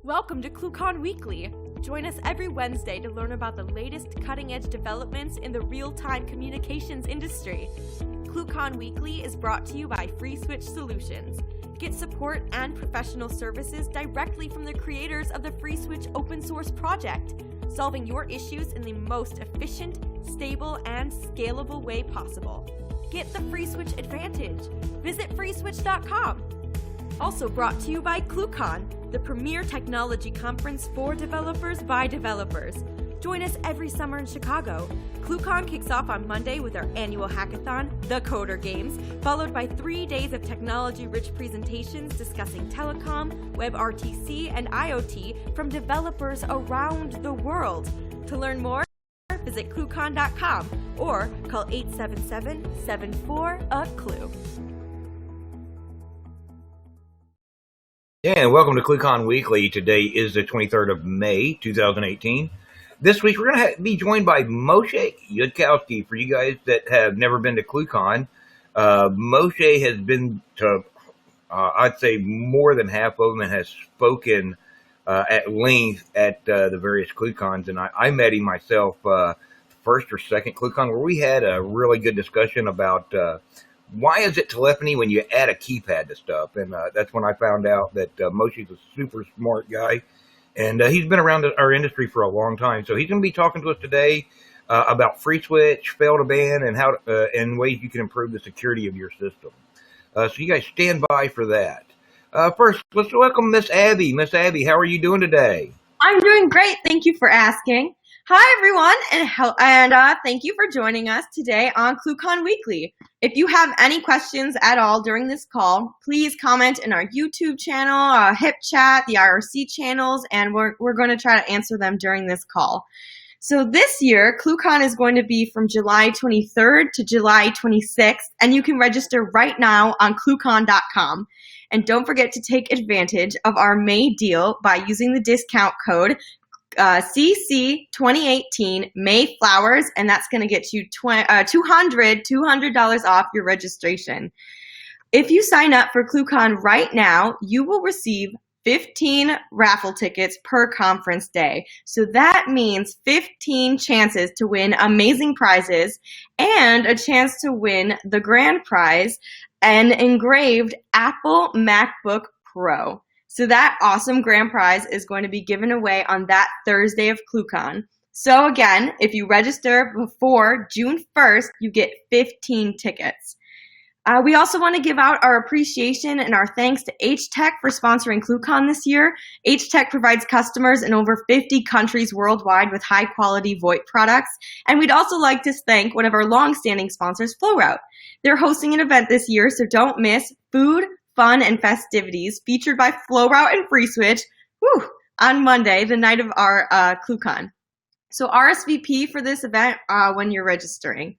Welcome to ClueCon Weekly. Join us every Wednesday to learn about the latest cutting-edge developments in the real-time communications industry. ClueCon Weekly is brought to you by FreeSWITCH Solutions. Get support and professional services directly from the creators of the FreeSWITCH open source project, solving your issues in the most efficient, stable, and scalable way possible. Get the FreeSWITCH advantage. Visit freeswitch.com. Also brought to you by ClueCon, the premier technology conference for developers by developers. Join us every summer in Chicago. ClueCon kicks off on Monday with our annual hackathon, The Coder Games, followed by 3 days of technology-rich presentations discussing telecom, WebRTC, and IoT from developers around the world. To learn more, visit ClueCon.com or call 877-74-CLUE. Yeah, and welcome to ClueCon Weekly. Today is the 23rd of May, 2018. This week we're going to be joined by Moshe Yudkowsky. For you guys that have never been to ClueCon, Moshe has been to, I'd say, more than half of them and has spoken at length at the various ClueCons. And I met him myself first or second ClueCon, where we had a really good discussion about why is it telephony when you add a keypad to stuff? And that's when I found out that Moshe's a super smart guy. And he's been around our industry for a long time. So he's going to be talking to us today about FreeSWITCH, fail to ban, and how and ways you can improve the security of your system. So you guys stand by for that. First, let's welcome Miss Abby. Miss Abby, how are you doing today? I'm doing great. Thank you for asking. Hi, everyone, and thank you for joining us today on ClueCon Weekly. If you have any questions at all during this call, please comment in our YouTube channel, HIP chat, the IRC channels, and we're going to try to answer them during this call. So this year, ClueCon is going to be from July 23rd to July 26th, and you can register right now on ClueCon.com. And don't forget to take advantage of our May deal by using the discount code CC 2018 Mayflowers, and that's going to get you $200 off your registration. If you sign up for ClueCon right now, you will receive 15 raffle tickets per conference day. So that means 15 chances to win amazing prizes and a chance to win the grand prize, an engraved Apple MacBook Pro. So that awesome grand prize is going to be given away on that Thursday of ClueCon. So again, if you register before June 1st, you get 15 tickets. We also want to give out our appreciation and our thanks to HTech for sponsoring ClueCon this year. HTech provides customers in over 50 countries worldwide with high-quality VoIP products. And we'd also like to thank one of our long-standing sponsors, FlowRoute. They're hosting an event this year, so don't miss Food, Fun, and Festivities featured by FlowRoute and FreeSWITCH on Monday, the night of our ClueCon. So RSVP for this event when you're registering.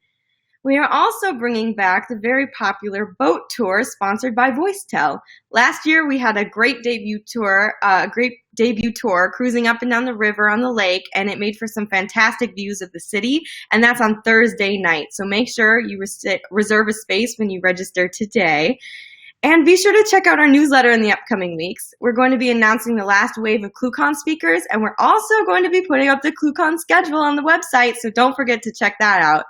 We are also bringing back the very popular boat tour sponsored by VoiceTel. Last year we had a great debut tour, cruising up and down the river on the lake, and it made for some fantastic views of the city, and that's on Thursday night. So make sure you reserve a space when you register today. And be sure to check out our newsletter in the upcoming weeks. We're going to be announcing the last wave of ClueCon speakers, and we're also going to be putting up the ClueCon schedule on the website, so don't forget to check that out.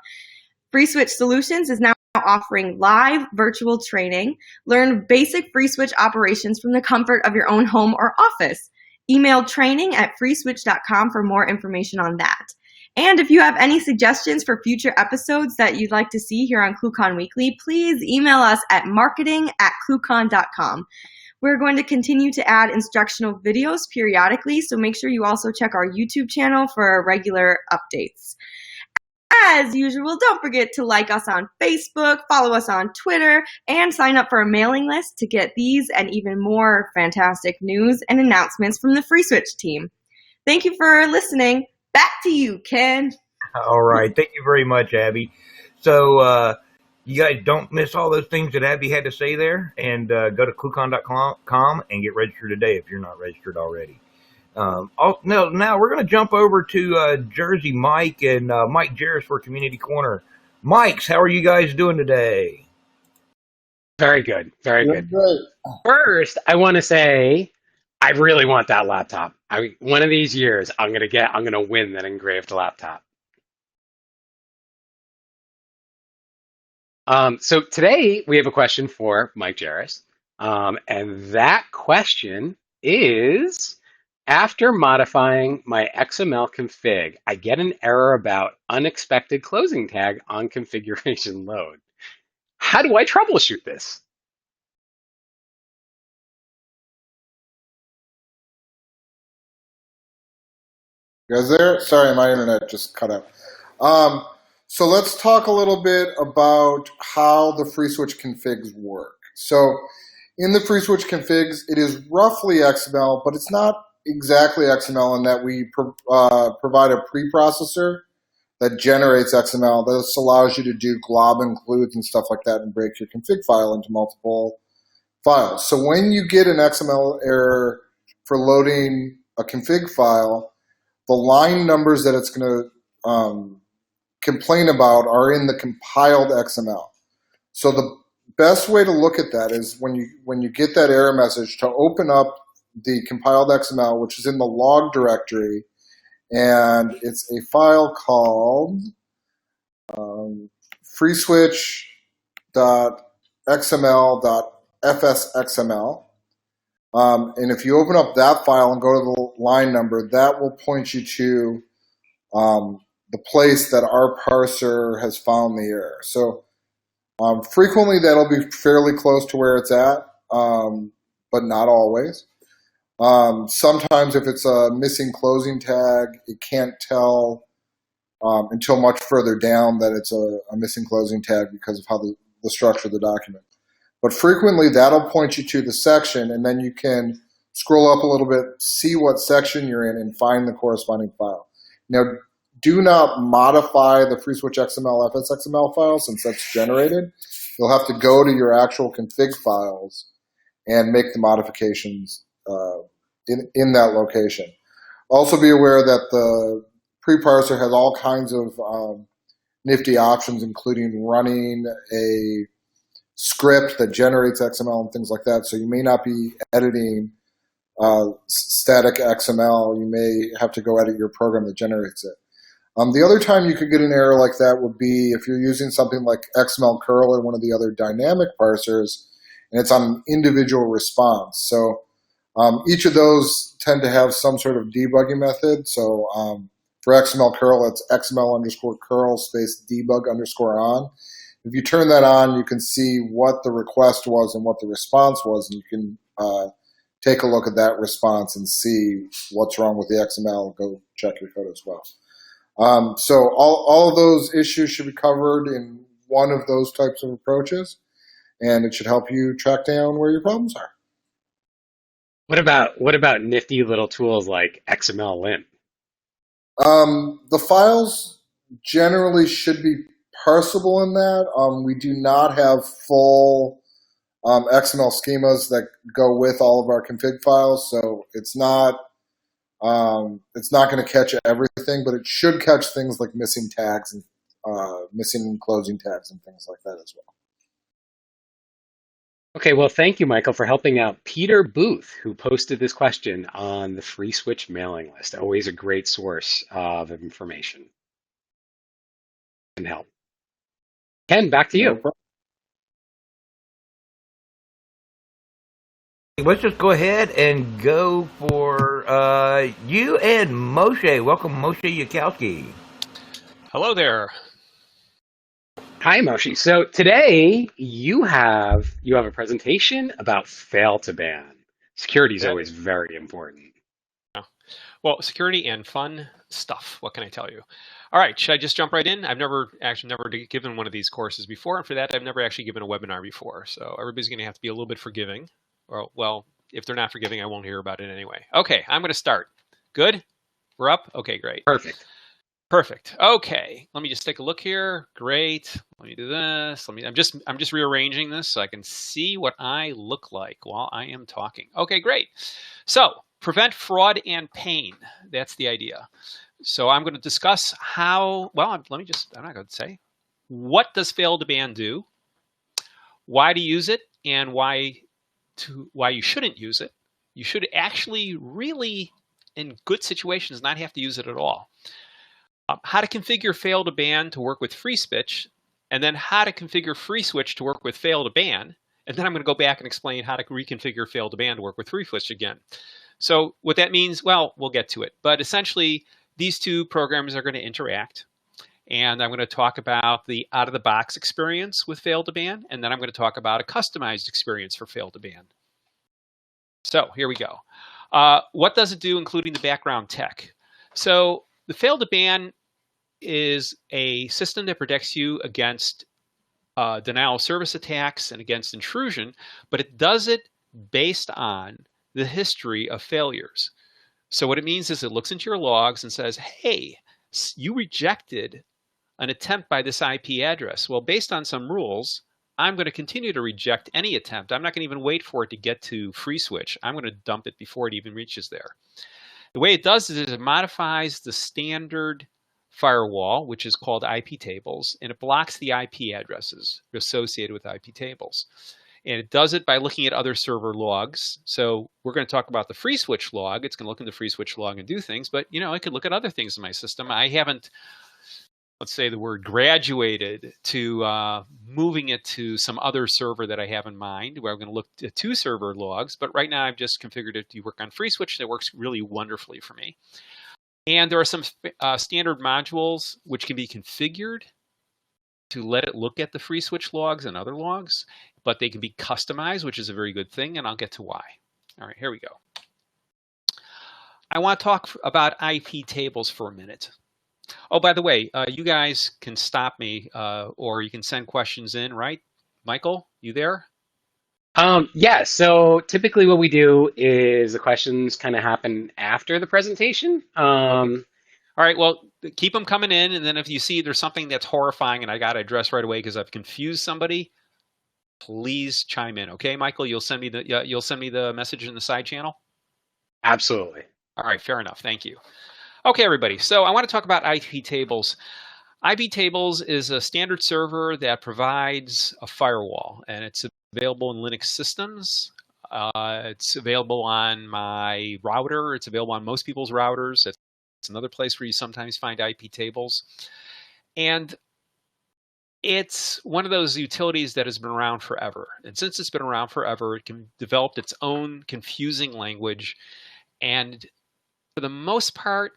FreeSWITCH Solutions is now offering live virtual training. Learn basic FreeSWITCH operations from the comfort of your own home or office. Email training@freeswitch.com for more information on that. And if you have any suggestions for future episodes that you'd like to see here on ClueCon Weekly, please email us at marketing@cluecon.com. We're going to continue to add instructional videos periodically, so make sure you also check our YouTube channel for regular updates. As usual, don't forget to like us on Facebook, follow us on Twitter, and sign up for our mailing list to get these and even more fantastic news and announcements from the FreeSWITCH team. Thank you for listening. Back to you, Ken. All right. Thank you very much, Abby. So you guys don't miss all those things that Abby had to say there, and go to ClueCon.com and get registered today if you're not registered already. Now we're going to jump over to Jersey Mike and Mike Jarris for Community Corner. Mikes, how are you guys doing today? Very good. Very good. Great. First, I want to say I really want that laptop. One of these years, I'm gonna win that engraved laptop. So today we have a question for Mike Jarris, and that question is: after modifying my XML config, I get an error about unexpected closing tag on configuration load. How do I troubleshoot this? You guys there? Sorry, my internet just cut out. So let's talk a little bit about how the FreeSWITCH configs work. So in the FreeSWITCH configs, it is roughly XML, but it's not exactly XML in that we provide a preprocessor that generates XML. This allows you to do glob includes and stuff like that and break your config file into multiple files. So when you get an XML error for loading a config file, the line numbers that it's going to complain about are in the compiled XML. So the best way to look at that is when you get that error message to open up the compiled XML, which is in the log directory, and it's a file called freeswitch.xml.fsxml. And if you open up that file and go to the line number, that will point you to the place that our parser has found the error. So frequently that'll be fairly close to where it's at, but not always. Sometimes if it's a missing closing tag, it can't tell until much further down that it's a missing closing tag because of how the structure of the document. But frequently that'll point you to the section, and then you can scroll up a little bit, see what section you're in, and find the corresponding file. Now, do not modify the FreeSWITCH XML FSXML file since that's generated. You'll have to go to your actual config files and make the modifications in that location. Also be aware that the preparser has all kinds of nifty options, including running a script that generates XML and things like that. So you may not be editing static XML. You may have to go edit your program that generates it. The other time you could get an error like that would be if you're using something like XML curl or one of the other dynamic parsers, and it's on an individual response. So each of those tend to have some sort of debugging method. So for XML curl, it's XML_curl space debug_on. If you turn that on, you can see what the request was and what the response was, and you can take a look at that response and see what's wrong with the XML. Go check your code as well. So all of those issues should be covered in one of those types of approaches, and it should help you track down where your problems are. What about nifty little tools like XML lint? The files generally should be parsable in that. We do not have full XML schemas that go with all of our config files, so it's not going to catch everything, but it should catch things like missing tags and missing closing tags and things like that as well. Okay, well, thank you, Michael, for helping out Peter Booth, who posted this question on the FreeSWITCH mailing list. Always a great source of information and help. Ken, back to you. No problem. Let's just go ahead and go for you and Moshe. Welcome, Moshe Yudkowsky. Hello there. Hi, Moshe. So today you have a presentation about fail to ban. Security is always very important. Well, security and fun stuff. What can I tell you? All right, should I just jump right in? I've never given one of these courses before, and for that, I've never actually given a webinar before. So everybody's going to have to be a little bit forgiving. Or, well, if they're not forgiving, I won't hear about it anyway. Okay, I'm going to start. Good? We're up? Okay, great. Perfect. Okay, let me just take a look here. Great. Let me do this. I'm just rearranging this so I can see what I look like while I am talking. Okay, great. So prevent fraud and pain. That's the idea. So I'm going to discuss how. Well, I'm not going to say what does fail to ban do, why to use it, and why you shouldn't use it. you should actually really, in good situations, not have to use it at all. How to configure fail to ban to work with FreeSWITCH, and then how to configure FreeSWITCH to work with fail to ban. And then I'm going to go back and explain how to reconfigure fail to ban to work with FreeSWITCH again. So what that means, well, we'll get to it. But essentially, these two programs are going to interact. And I'm going to talk about the out-of-the-box experience with fail to ban. And then I'm going to talk about a customized experience for fail to ban. So here we go. What does it do, including the background tech? So the fail to ban is a system that protects you against denial of service attacks and against intrusion, but it does it based on the history of failures. So what it means is it looks into your logs and says, hey, you rejected an attempt by this IP address. Well, based on some rules, I'm going to continue to reject any attempt. I'm not going to even wait for it to get to FreeSWITCH. I'm going to dump it before it even reaches there. The way it does is it modifies the standard firewall, which is called IP tables, and it blocks the IP addresses associated with IP tables. And it does it by looking at other server logs. So we're going to talk about the FreeSWITCH log. It's going to look in the FreeSWITCH log and do things, but it could look at other things in my system. I haven't, let's say the word graduated to moving it to some other server that I have in mind, where I'm going to look at 2 server logs. But right now I've just configured it to work on FreeSWITCH. That works really wonderfully for me. And there are some standard modules which can be configured to let it look at the FreeSWITCH logs and other logs, but they can be customized, which is a very good thing, and I'll get to why. All right, here we go. I want to talk about IP tables for a minute. Oh, by the way, you guys can stop me or you can send questions in, right? Michael, you there? Yeah, so typically what we do is the questions kind of happen after the presentation. Okay. All right, well, keep them coming in, and then if you see there's something that's horrifying and I got to address right away because I've confused somebody, please chime in, okay, Michael? You'll send me the message in the side channel? Absolutely. All right, fair enough. Thank you. Okay, everybody. So I want to talk about IP tables. IP tables is a standard server that provides a firewall, and it's available in Linux systems. It's available on my router. It's available on most people's routers. It's another place where you sometimes find IP tables. And it's one of those utilities that has been around forever. And since it's been around forever, it can develop its own confusing language. And for the most part,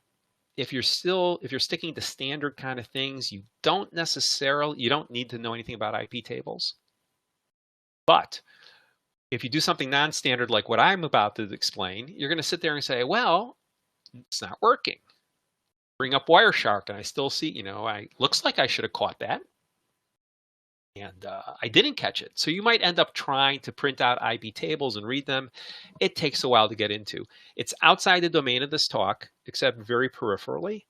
if you're sticking to standard kind of things, you don't need to know anything about IP tables. But if you do something non-standard like what I'm about to explain, you're going to sit there and say, well, it's not working. Bring up Wireshark, and I still see, looks like I should have caught that. And I didn't catch it. So you might end up trying to print out IP tables and read them. It takes a while to get into. It's outside the domain of this talk, except very peripherally.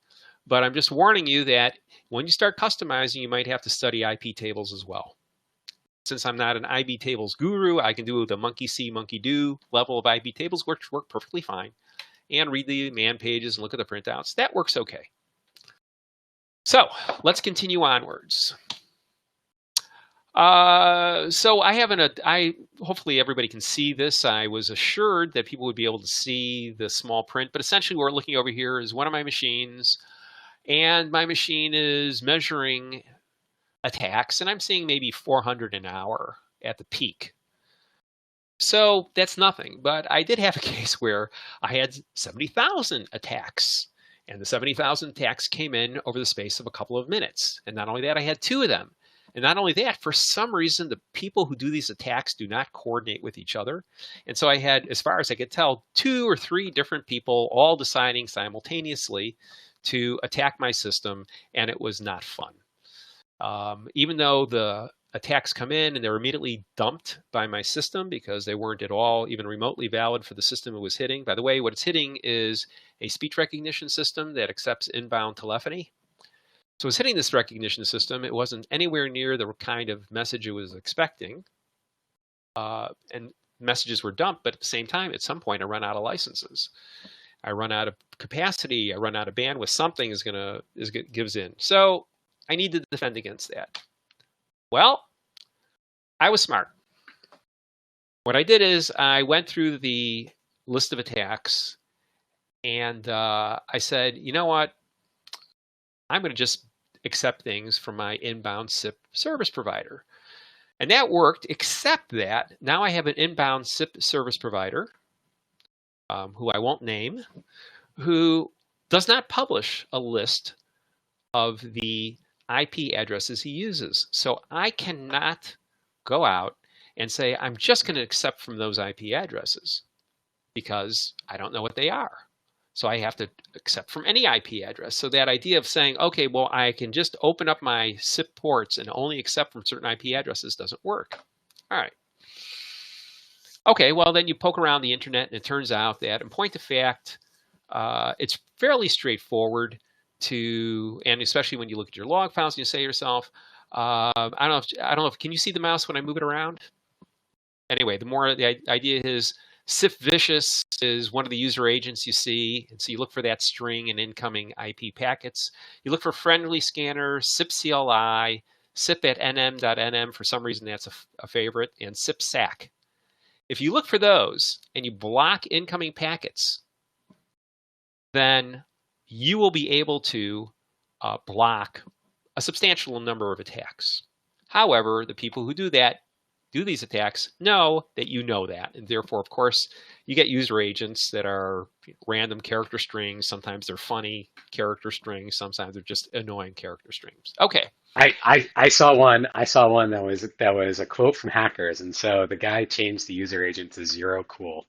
But I'm just warning you that when you start customizing, you might have to study IP tables as well. Since I'm not an IP tables guru, I can do the monkey see, monkey do level of IP tables, which work perfectly fine. And read the man pages and look at the printouts. That works okay. So let's continue onwards. So hopefully everybody can see this. I was assured that people would be able to see the small print, but essentially what we're looking over here is one of my machines, and my machine is measuring attacks, and I'm seeing maybe 400 an hour at the peak. So that's nothing, but I did have a case where I had 70,000 attacks, and the 70,000 attacks came in over the space of a couple of minutes. And not only that, I had 2 of them. And not only that, for some reason, the people who do these attacks do not coordinate with each other. And so I had, as far as I could tell, 2 or 3 different people all deciding simultaneously to attack my system, and it was not fun. Even though the attacks come in and they're immediately dumped by my system because they weren't at all even remotely valid for the system it was hitting. By the way, what it's hitting is a speech recognition system that accepts inbound telephony. So it was hitting this recognition system. It wasn't anywhere near the kind of message it was expecting. And messages were dumped, but at the same time, at some point, I run out of licenses. I run out of capacity. I run out of bandwidth. Something gives in. So I need to defend against that. Well, I was smart. What I did is I went through the list of attacks, and I said, you know what? I'm going to just accept things from my inbound SIP service provider. And that worked, except that now I have an inbound SIP service provider, who I won't name, who does not publish a list of the IP addresses he uses. So I cannot go out and say, I'm just going to accept from those IP addresses because I don't know what they are. So I have to accept from any IP address. So that idea of saying, okay, well, I can just open up my SIP ports and only accept from certain IP addresses doesn't work. All right. Okay, well, then you poke around the internet, and it turns out that, in point of fact, it's fairly straightforward to, and especially when you look at your log files and you say to yourself, I don't know if, can you see the mouse when I move it around? Anyway, the idea is SIP-vicious is one of the user agents you see, and so you look for that string in incoming IP packets. You look for friendly scanner, SIP-CLI, SIP at nm.nm, for some reason that's a favorite, and SIP-SAC. If you look for those and you block incoming packets, then you will be able to block a substantial number of attacks. However, the people who do these attacks know that you know that, and therefore, of course, you get user agents that are random character strings. Sometimes they're funny character strings. Sometimes they're just annoying character strings. Okay. I saw one that was a quote from Hackers, and so the guy changed the user agent to zero cool.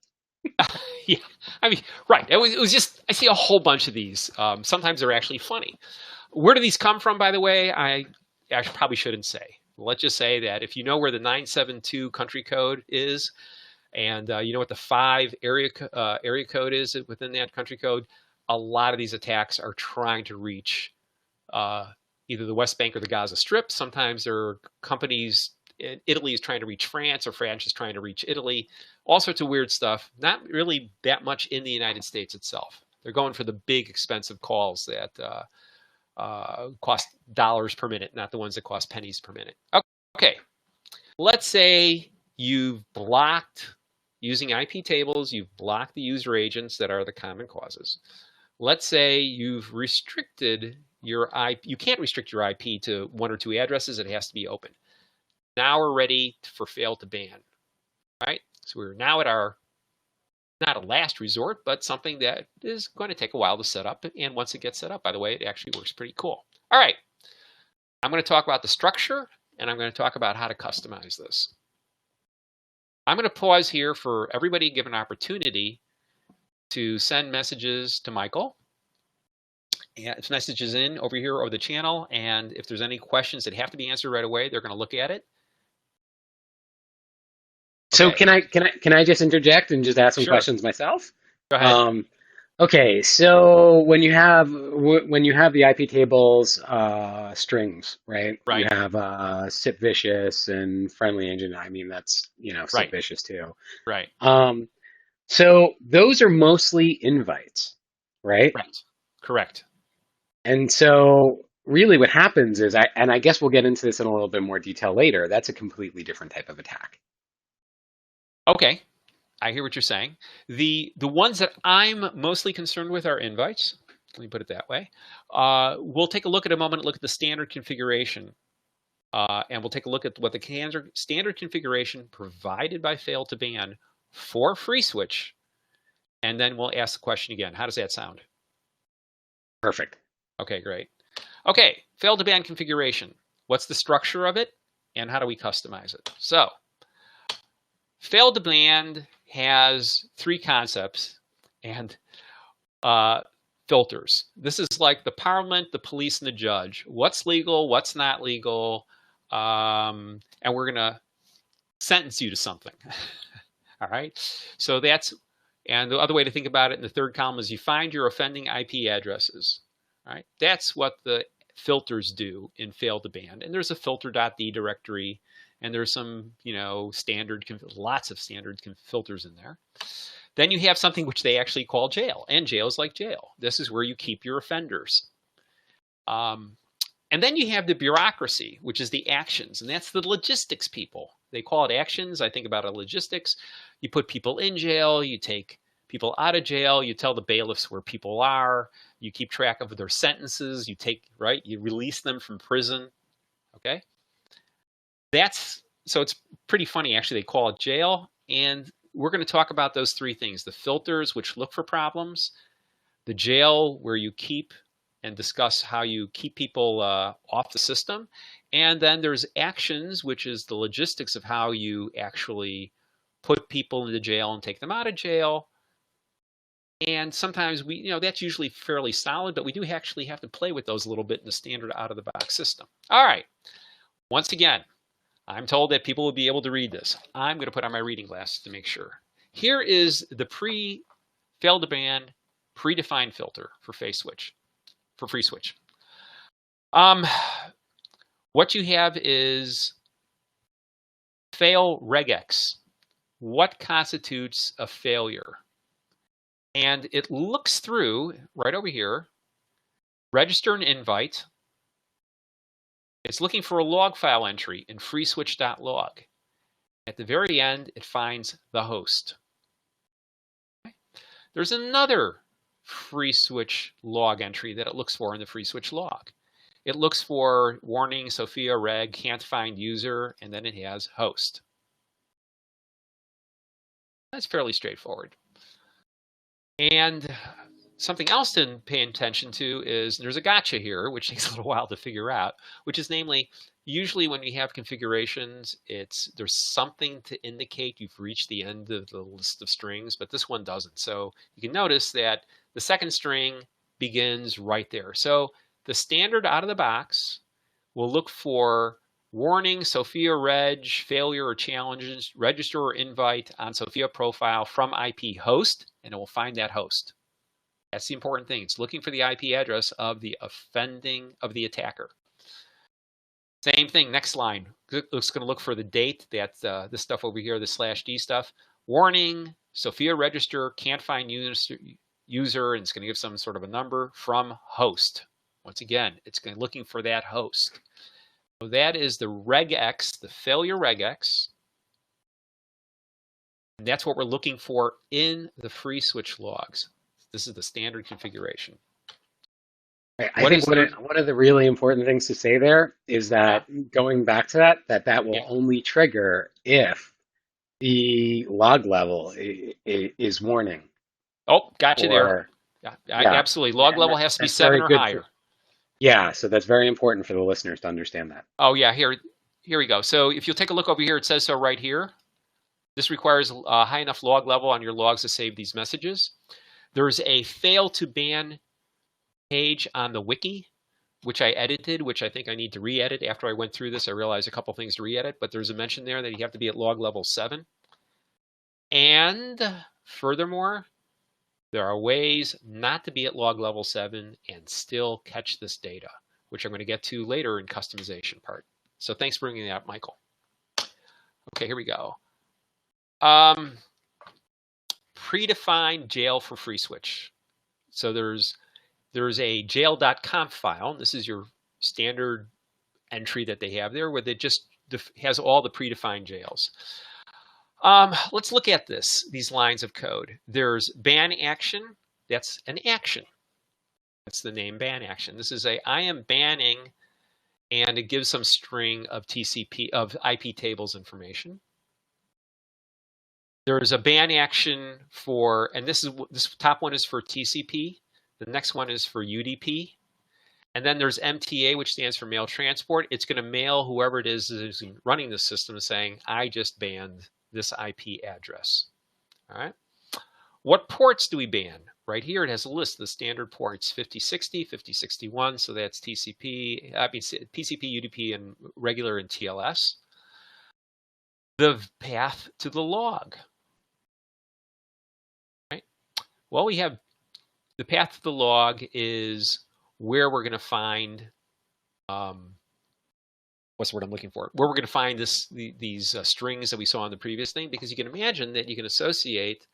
Yeah, I mean, right. It was just, I see a whole bunch of these. Sometimes they're actually funny. Where do these come from, by the way? I probably shouldn't say. Let's just say that if you know where the 972 country code is, and you know what the 5 area code is within that country code, a lot of these attacks are trying to reach either the West Bank or the Gaza Strip. Sometimes there are companies, Italy is trying to reach France, or France is trying to reach Italy. All sorts of weird stuff. Not really that much in the United States itself. They're going for the big, expensive calls that cost dollars per minute, not the ones that cost pennies per minute. Okay, let's say you've blocked, using IP tables, you've blocked the user agents that are the common causes. Let's say you've restricted your IP. You can't restrict your IP to 1 or 2 addresses. It has to be open. Now we're ready for fail to ban, right? So we're now at our, not a last resort, but something that is going to take a while to set up. And once it gets set up, by the way, it actually works pretty cool. All right, I'm going to talk about the structure, and I'm going to talk about how to customize this. I'm going to pause here for everybody to give an opportunity to send messages to Michael. And it's messages in over here over the channel, and if there's any questions that have to be answered right away, they're going to look at it. So Okay. can I just interject and just ask some Sure. questions myself? Go ahead. Okay, so when you have the IP tables strings, right? Right. You have SIP vicious and friendly engine. I mean, that's, you know, SIP Right. vicious too. Right. So those are mostly invites, right? Right. Correct. And so really what happens is, I guess we'll get into this in a little bit more detail later, that's a completely different type of attack. Okay, I hear what you're saying. The ones that I'm mostly concerned with are invites. Let me put it that way. We'll take a look at a moment, look at the standard configuration. And we'll take a look at what the standard configuration provided by fail to ban for FreeSWITCH. And then we'll ask the question again. How does that sound? Perfect. Okay, great. Okay, fail to ban configuration. What's the structure of it, and how do we customize it? So, fail to ban has 3 concepts and filters. This is like the parliament, the police, and the judge. What's legal, what's not legal, and we're going to sentence you to something. All right, so that's, and the other way to think about it in the 3rd column is you find your offending IP addresses. All right, that's what the filters do in fail to ban. And there's a filter.d directory, and there's some, you know, lots of standard filters in there. Then you have something which they actually call jail, and jail is like jail. This is where you keep your offenders. And then you have the bureaucracy, which is the actions, and that's the logistics people. They call it actions. I think about it logistics. You put people in jail, you take people out of jail. You tell the bailiffs where people are. You keep track of their sentences. You release them from prison. Okay. So it's pretty funny, actually. They call it jail. And we're going to talk about those three things: the filters, which look for problems; the jail, where you keep and discuss how you keep people off the system; and then there's actions, which is the logistics of how you actually put people into jail and take them out of jail. And sometimes that's usually fairly solid, but we do actually have to play with those a little bit in the standard out-of-the-box system. All right. Once again, I'm told that people will be able to read this. I'm going to put on my reading glasses to make sure. Here is the fail to ban predefined filter for FreeSWITCH. What you have is fail regex. What constitutes a failure? And it looks through right over here, register an invite. It's looking for a log file entry in freeswitch.log. At the very end, it finds the host. Okay. There's another FreeSWITCH log entry that it looks for in the FreeSWITCH log. It looks for warning, Sophia Reg, can't find user, and then it has host. That's fairly straightforward. And something else to pay attention to is there's a gotcha here, which takes a little while to figure out, which is namely, usually when you have configurations, there's something to indicate you've reached the end of the list of strings, but this one doesn't. So you can notice that the second string begins right there. So the standard out of the box will look for warning, Sophia Reg, failure or challenges, register or invite on Sophia profile from IP host, and it will find that host. That's the important thing. It's looking for the IP address of the attacker. Same thing, next line. It's going to look for the date, this stuff over here, the /d stuff. Warning, Sophia register, can't find user, and it's going to give some sort of a number from host. Once again, it's looking for that host. So that is the regex, the failure regex. And that's what we're looking for in the FreeSWITCH logs. This is the standard configuration. I think one of the really important things to say there is that going back to that will only trigger if the log level is warning. Oh, gotcha there. Yeah, absolutely. Log level has to be 7 or higher. Yeah, so that's very important for the listeners to understand that. Oh, yeah, here we go. So if you'll take a look over here, it says so right here. This requires a high enough log level on your logs to save these messages. There's a fail to ban page on the wiki, which I edited, which I think I need to re-edit. After I went through this, I realized a couple things to re-edit, but there's a mention there that you have to be at log level 7. And furthermore, there are ways not to be at log level 7 and still catch this data, which I'm going to get to later in customization part. So thanks for bringing that up, Michael. Okay, here we go. Predefined jail for FreeSWITCH. So there's a jail.conf file. This is your standard entry that they have there, where it just has all the predefined jails. Let's look at these lines of code. There's ban action. That's an action. That's the name ban action. This is I am banning, and it gives some string of TCP of IP tables information. There's a ban action for, and this top one is for TCP. The next one is for UDP. And then there's MTA, which stands for mail transport. It's going to mail whoever it is running the system saying, I just banned this IP address. All right. What ports do we ban? Right here, it has a list of the standard ports, 5060, 5061. So that's TCP, PCP, UDP, and regular and TLS. The path to the log. Right. Well, we have the path to the log is where we're going to find, what's the word I'm looking for? Where we're going to find these strings that we saw in the previous thing, because you can imagine that you can associate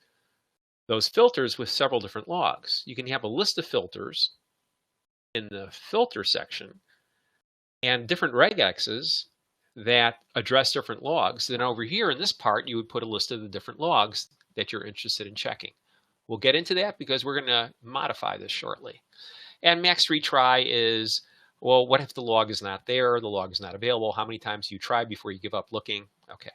those filters with several different logs. You can have a list of filters in the filter section and different regexes that address different logs. Then over here in this part, you would put a list of the different logs that you're interested in checking. We'll get into that because we're going to modify this shortly. And max retry is, well, what if the log is not there? The log is not available. How many times do you try before you give up looking? Okay.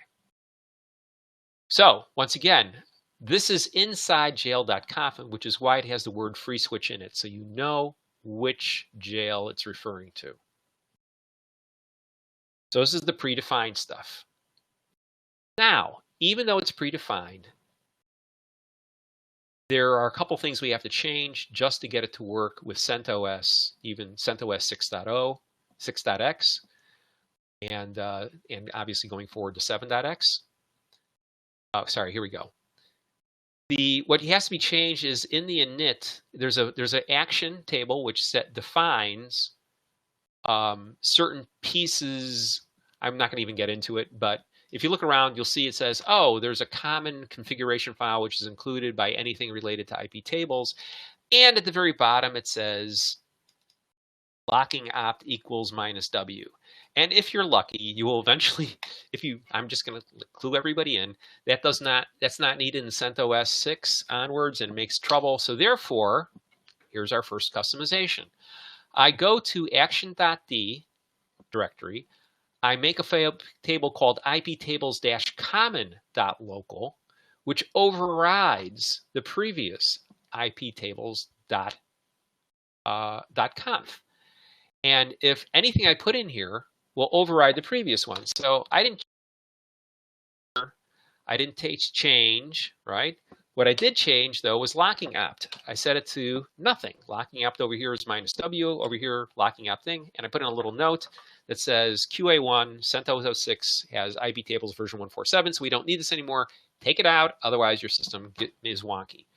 So once again, this is inside jail.conf, which is why it has the word FreeSWITCH in it, so you know which jail it's referring to. So this is the predefined stuff. Now, even though it's predefined, there are a couple things we have to change just to get it to work with CentOS, even CentOS 6.0, 6.x, and obviously going forward to 7.x. Oh, sorry, here we go. What has to be changed is in the init, there's an action table which defines certain pieces. I'm not going to even get into it, but if you look around, you'll see it says, oh, there's a common configuration file which is included by anything related to IP tables. And at the very bottom, it says locking opt equals -w. And if you're lucky, you will eventually, I'm just going to clue everybody in, that's not needed in CentOS 6 onwards and makes trouble. So therefore, here's our first customization. I go to action.d directory. I make a table called iptables-common.local, which overrides the previous iptables.conf. And if anything I put in here will override the previous one. So I didn't change, right? What I did change, though, was locking opt. I set it to nothing. Locking opt over here is -w, over here, locking opt thing. And I put in a little note that says QA1, CentOS 06 has IP tables version 147, so we don't need this anymore. Take it out, otherwise your system is wonky.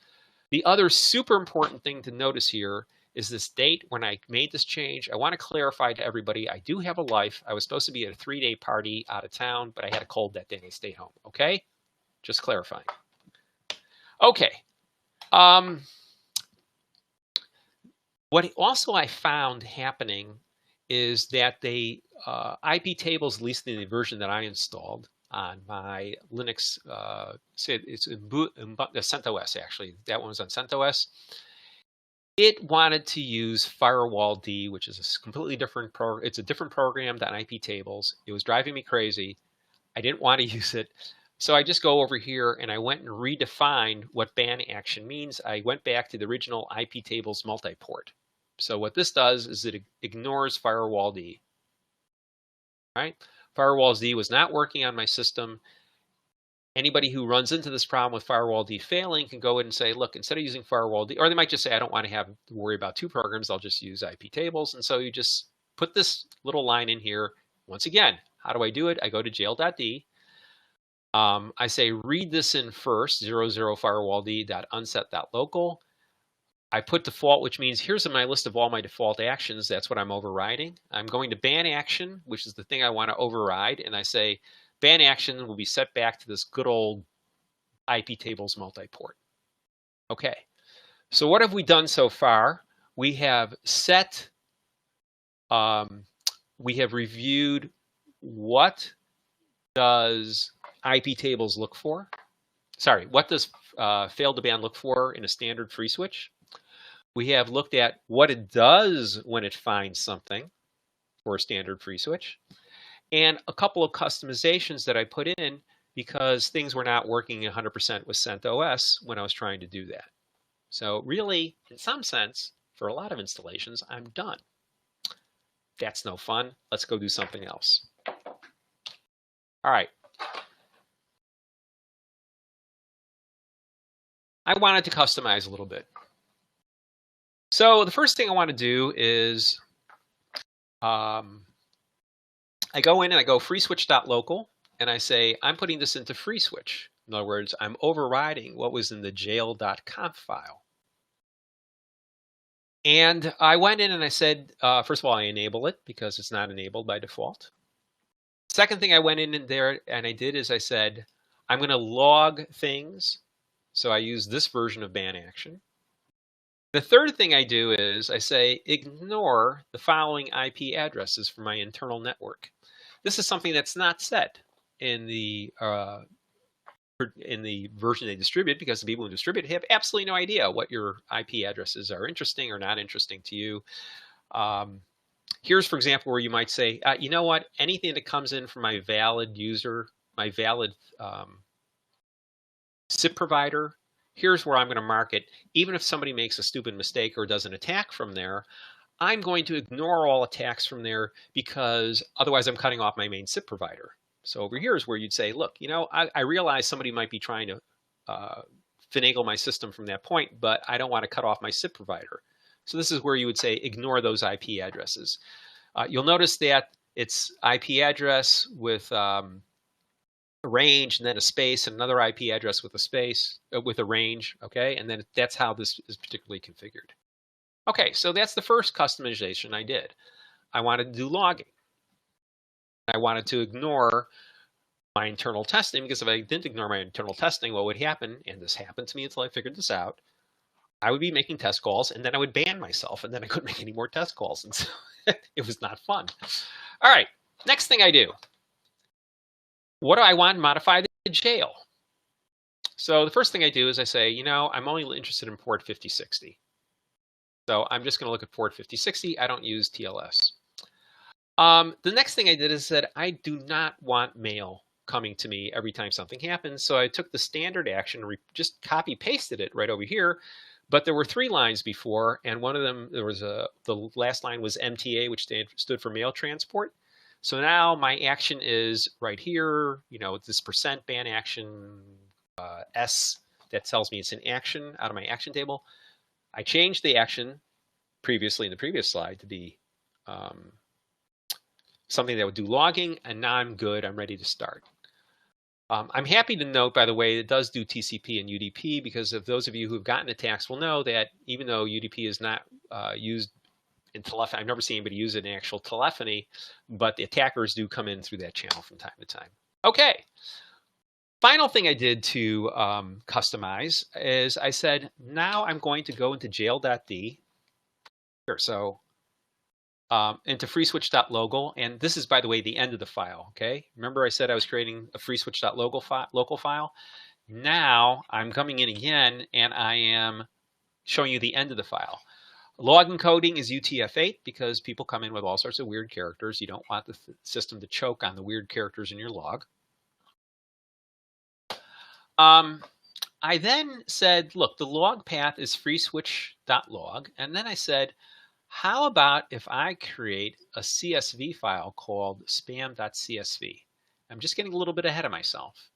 The other super important thing to notice here is this date when I made this change. I want to clarify to everybody, I do have a life. I was supposed to be at a 3-day party out of town, but I had a cold that day and I stayed home, okay? Just clarifying. Okay. What also I found happening is that they IP tables, at least in the version that I installed on my Linux, it's in CentOS actually. That one was on CentOS. It wanted to use FirewallD, which is a completely different program. It's a different program than IP tables. It was driving me crazy. I didn't want to use it. So I just go over here and I went and redefined what ban action means. I went back to the original IP tables multiport. So what this does is it ignores FirewallD. Right? FirewallD was not working on my system. Anybody who runs into this problem with FirewallD failing can go in and say, look, instead of using FirewallD, or they might just say, I don't want to have to worry about two programs, I'll just use IP tables. And so you just put this little line in here. Once again, how do I do it? I go to jail.d. I say read this in first, 00 firewallD.unset.local. I put default, which means here's my list of all my default actions. That's what I'm overriding. I'm going to ban action, which is the thing I want to override. And I say ban action will be set back to this good old IP tables multiport. Okay, so what have we done so far? We have set, we have reviewed what does IP tables look for? Sorry, what does fail to ban look for in a standard FreeSWITCH? We have looked at what it does when it finds something for a standard FreeSWITCH, and a couple of customizations that I put in because things were not working 100% with CentOS when I was trying to do that. So really, in some sense, for a lot of installations, I'm done. That's no fun. Let's go do something else. All right. I wanted to customize a little bit. So the first thing I want to do is I go in and I go FreeSWITCH.local and I say, I'm putting this into FreeSWITCH. In other words, I'm overriding what was in the jail.conf file. And I went in and I said, first of all, I enable it because it's not enabled by default. Second thing I went in there and I did is I said, I'm going to log things. So I use this version of ban action. The third thing I do is I say, ignore the following IP addresses for my internal network. This is something that's not set in the in the version they distribute, because the people who distribute have absolutely no idea what your IP addresses are interesting or not interesting to you. Here's, for example, where you might say, you know what, anything that comes in from my valid user, my valid SIP provider, here's where I'm going to mark it. Even if somebody makes a stupid mistake or does an attack from there, I'm going to ignore all attacks from there, because otherwise I'm cutting off my main SIP provider. So over here is where you'd say, look, you know, I realize somebody might be trying to finagle my system from that point, but I don't want to cut off my SIP provider. So this is where you would say ignore those IP addresses. You'll notice that it's IP address with a range and then a space, and another IP address with a space, with a range, okay? And then that's how this is particularly configured. Okay, so that's the first customization I did. I wanted to do logging. I wanted to ignore my internal testing, because if I didn't ignore my internal testing, what would happen, and this happened to me until I figured this out, I would be making test calls, and then I would ban myself, and then I couldn't make any more test calls. And so it was not fun. All right, next thing I do. What do I want to modify the jail? So the first thing I do is I say, you know, I'm only interested in port 5060. So I'm just going to look at port 5060. I don't use TLS. The next thing I did is that I do not want mail coming to me every time something happens. So I took the standard action, just copy pasted it right over here. But there were 3 lines before, and one of them, there was the last line was MTA, which stood for mail transport. So now my action is right here, you know, this % ban action S that tells me it's an action out of my action table. I changed the action previously in the previous slide to be something that would do logging, and now I'm good. I'm ready to start. I'm happy to note, by the way, it does do TCP and UDP, because of those of you who have gotten attacks will know that even though UDP is not used in telephony, I've never seen anybody use it in actual telephony, but the attackers do come in through that channel from time to time. Okay. Final thing I did to customize is I said, now I'm going to go into jail.d. Here, so into FreeSWITCH.local, and this is, by the way, the end of the file, okay? Remember I said I was creating a FreeSWITCH.local file? Now I'm coming in again, and I am showing you the end of the file. Log encoding is UTF-8, because people come in with all sorts of weird characters. You don't want the system to choke on the weird characters in your log. I then said, look, the log path is FreeSWITCH.log, and then I said, how about if I create a CSV file called spam.csv? I'm just getting a little bit ahead of myself,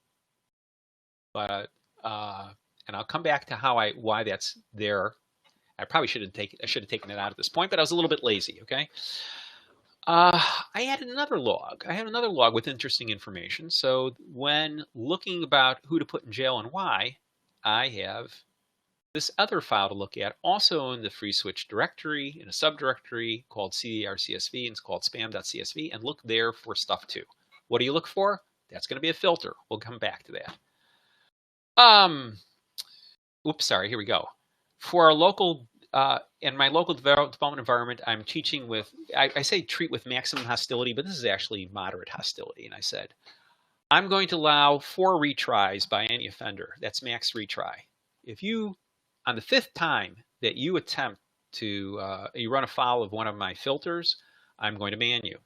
but and I'll come back to why that's there. I probably should have taken it out at this point, but I was a little bit lazy. Okay. I added another log. I had another log with interesting information. So when looking about who to put in jail and why, I have this other file to look at, also in the FreeSWITCH directory, in a subdirectory called CRCSV, and it's called spam.csv, and look there for stuff too. What do you look for? That's going to be a filter. We'll come back to that. Oops, sorry, here we go. For our local, in my local development environment, I'm teaching with, I say treat with maximum hostility, but this is actually moderate hostility. And I said, I'm going to allow 4 retries by any offender. That's max retry. If you, on the 5th time that you attempt to, you run afoul of one of my filters, I'm going to ban you.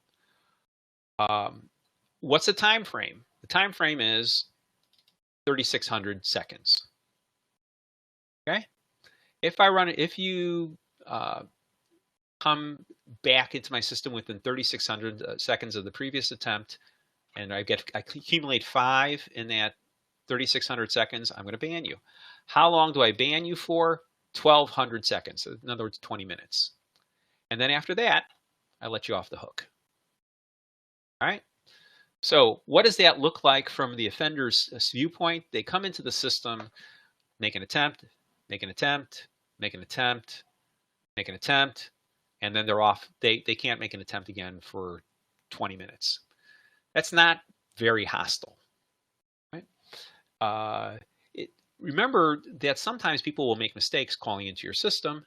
What's the time frame? The time frame is 3,600 seconds. Okay. If you come back into my system within 3,600 seconds of the previous attempt, and I accumulate 5 in that 3,600 seconds, I'm going to ban you. How long do I ban you for? 1,200 seconds. In other words, 20 minutes. And then after that, I let you off the hook. All right. So what does that look like from the offender's viewpoint? They come into the system, make an attempt, make an attempt, make an attempt, make an attempt, and then they're off. They can't make an attempt again for 20 minutes. That's not very hostile. Right? Remember that sometimes people will make mistakes calling into your system,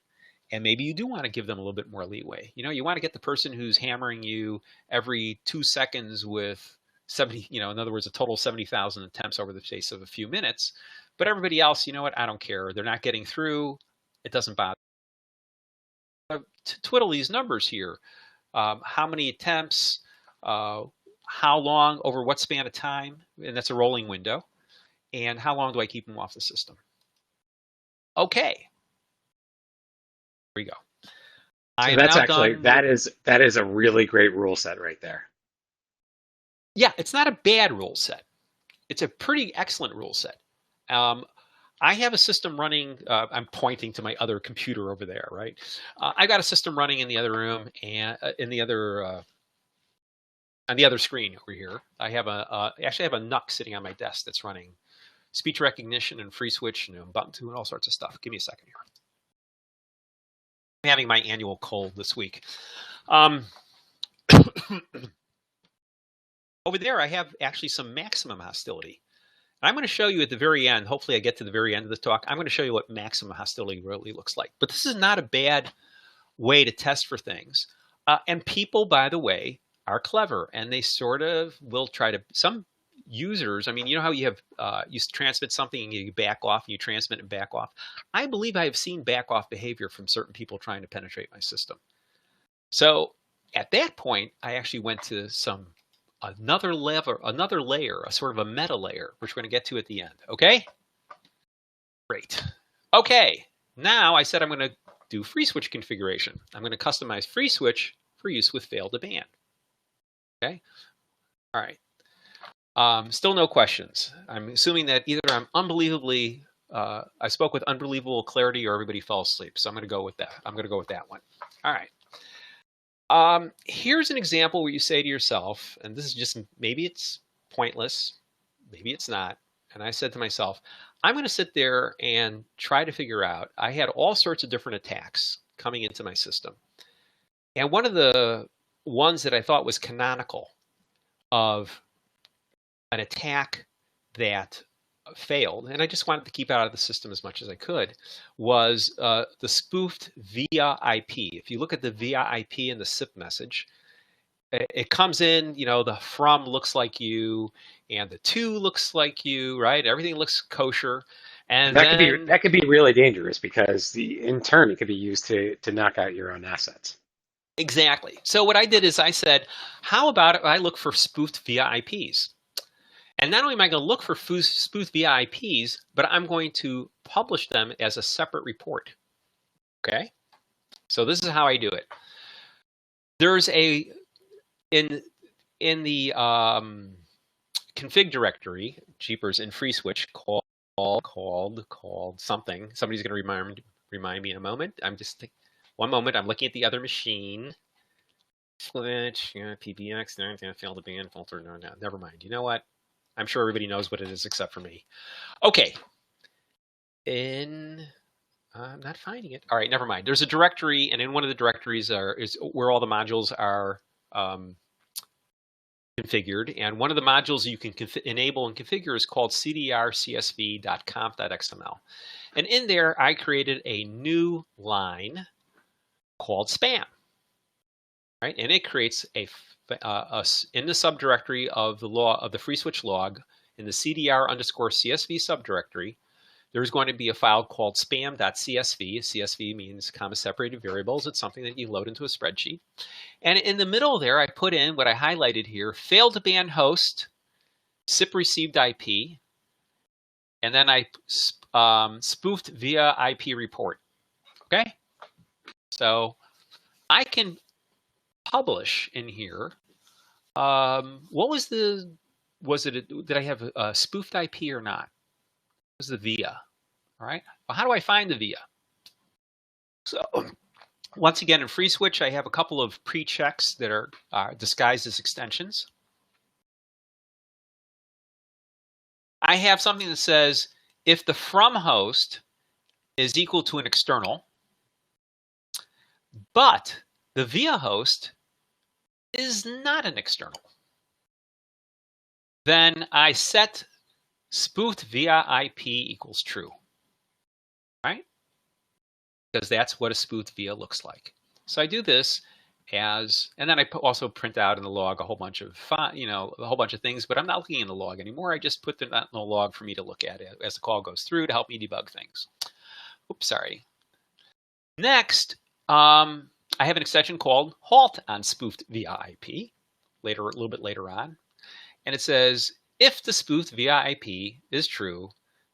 and maybe you do want to give them a little bit more leeway. You know, you want to get the person who's hammering you every 2 seconds with 70, in other words, a total of 70,000 attempts over the space of a few minutes. But everybody else, you know what? I don't care. They're not getting through. It doesn't bother. To twiddle these numbers here. How many attempts, how long, over what span of time, and that's a rolling window, and how long do I keep them off the system? Okay. Here we go. So that's actually, that is a really great rule set right there. Yeah, it's not a bad rule set. It's a pretty excellent rule set. I have a system running, I'm pointing to my other computer over there, right? I've got a system running in the other room and on the other screen over here. I have actually have a NUC sitting on my desk that's running speech recognition and FreeSWITCH and Ubuntu and all sorts of stuff. Give me a second here. I'm having my annual cold this week. Over there, I have actually some maximum hostility. I'm going to show you at the very end, hopefully I get to the very end of the talk, I'm going to show you what maximum hostility really looks like. But this is not a bad way to test for things. And people, by the way, are clever, and they sort of will try to, some users, I mean, you know how you have, you transmit something and you back off and you transmit and back off? I believe I have seen back off behavior from certain people trying to penetrate my system. So at that point, I actually went to another layer, a sort of a meta layer, which we're going to get to at the end. Okay? Great. Okay. Now I said I'm going to do FreeSWITCH configuration. I'm going to customize FreeSWITCH for use with fail2ban. Okay? All right. Still no questions. I'm assuming that either I'm unbelievably, I spoke with unbelievable clarity or everybody fell asleep. So I'm going to go with that. I'm going to go with that one. All right. Here's an example where you say to yourself, and this is just, maybe it's pointless, maybe it's not. And I said to myself, I'm going to sit there and try to figure out, I had all sorts of different attacks coming into my system. And one of the ones that I thought was canonical of an attack that failed, and I just wanted to keep it out of the system as much as I could, was the spoofed via IP. If you look at the via IP in the SIP message, it comes in, the from looks like you, and the to looks like you, right? Everything looks kosher. And that could be really dangerous because in turn, it could be used to knock out your own assets. Exactly. So what I did is I said, how about if I look for spoofed via IPs? And not only am I going to look for spoofed via IPs, but I'm going to publish them as a separate report. Okay? So this is how I do it. There's in the config directory, Jeepers in FreeSWITCH, called something. Somebody's going to remind me in a moment. One moment. I'm looking at the other machine. Switch, PBX, fail2ban, filter, no, never mind. You know what? I'm sure everybody knows what it is except for me. Okay. I'm not finding it. All right, never mind. There's a directory, and in one of the directories is where all the modules are configured. And one of the modules you can enable and configure is called cdrcsv.conf.xml. And in there, I created a new line called spam. Right, and it creates in the subdirectory of the FreeSWITCH log in the cdr_csv subdirectory. There's going to be a file called spam.csv. CSV means comma separated variables. It's something that you load into a spreadsheet. And in the middle there, I put in what I highlighted here: fail2ban host, SIP received IP, and then I spoofed via IP report. Okay, so I can publish in here. Did I have a spoofed IP or not? What was the via? All right. Well, how do I find the via? So once again, in FreeSWITCH, I have a couple of pre-checks that are disguised as extensions. I have something that says if the from host is equal to an external, but the via host is not an external, then I set spoofed via IP equals true, right? Because that's what a spoofed via looks like. So I do this, as, and then I also print out in the log a whole bunch of, a whole bunch of things, but I'm not looking in the log anymore. I just put them out in the log for me to look at it as the call goes through to help me debug things. Oops, sorry. Next, I have an extension called halt on spoofed via IP, a little bit later on. And it says, if the spoofed via IP is true,